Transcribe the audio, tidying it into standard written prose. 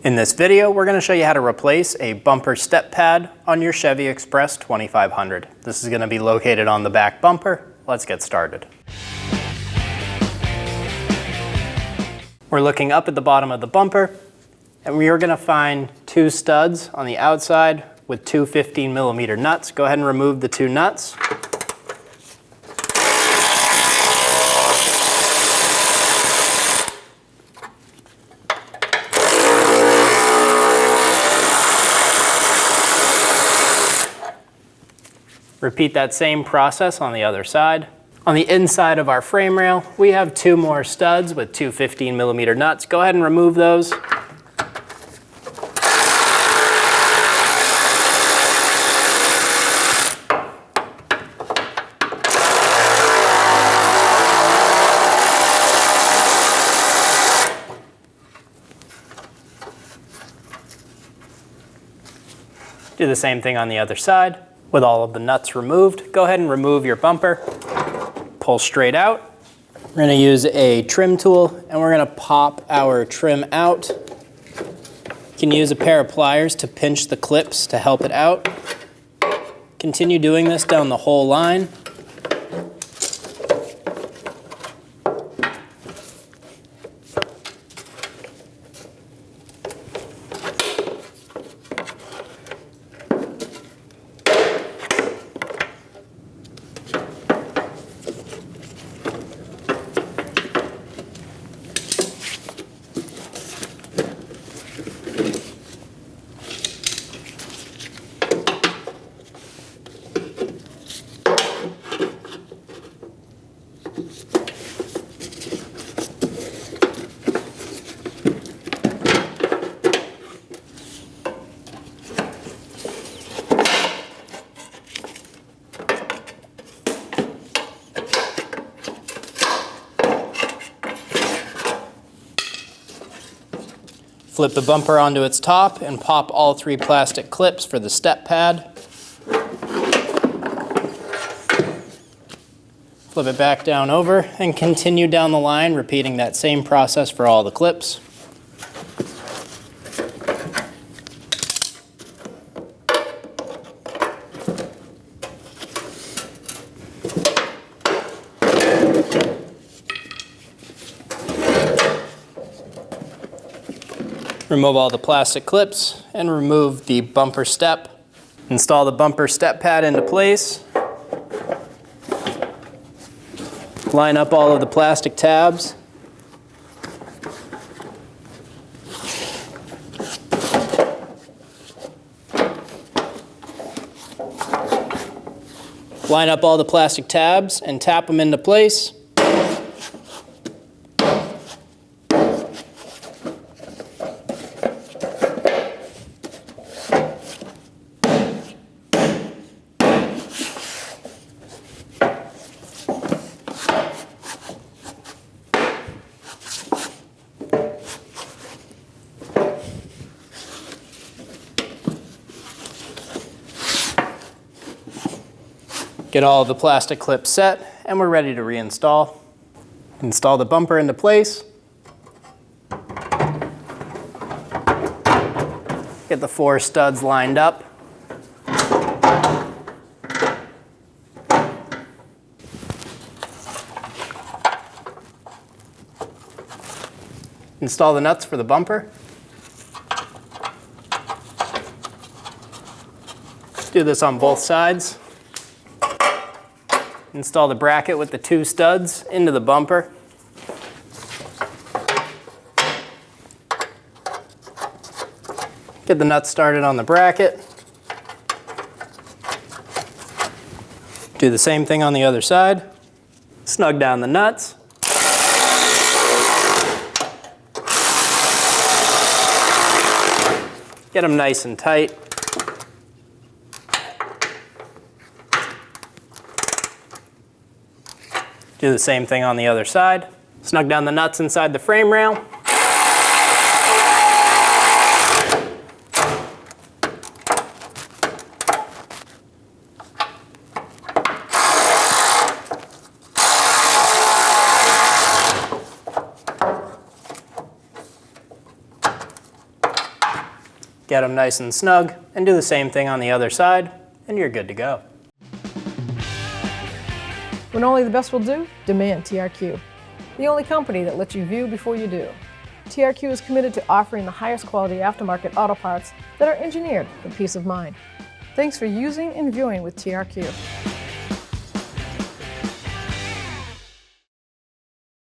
In this video, we're going to show you how to replace a bumper step pad on your Chevy Express 2500. This is going to be located on the back bumper. Let's get started. We're looking up at the bottom of the bumper, and we are going to find two studs on the outside with two 15mm nuts. Go ahead and remove the two nuts. Repeat that same process on the other side. On the inside of our frame rail, we have two more studs with two 15mm nuts. Go ahead and remove those. Do the same thing on the other side. With all of the nuts removed, go ahead and remove your bumper. Pull straight out. We're going to use a trim tool and we're going to pop our trim out. You can use a pair of pliers to pinch the clips to help it out. Continue doing this down the whole line. Flip the bumper onto its top and pop all three plastic clips for the step pad. Flip it back down over and continue down the line, repeating that same process for all the clips. Remove all the plastic clips and remove the bumper step. Install the bumper step pad into place. Line up all of the plastic tabs. Line up all the plastic tabs and tap them into place. Get all of the plastic clips set, and we're ready to reinstall. Install the bumper into place. Get the four studs lined up. Install the nuts for the bumper. Do this on both sides. Install the bracket with the two studs into the bumper. Get the nuts started on the bracket. Do the same thing on the other side. Snug down the nuts. Get them nice and tight. Do the same thing on the other side. Snug down the nuts inside the frame rail. get them nice and snug, and do the same thing on the other side, and you're good to go. When only the best will do, demand TRQ. The only company that lets you view before you do. TRQ is committed to offering the highest quality aftermarket auto parts that are engineered for peace of mind. Thanks for using and viewing with TRQ.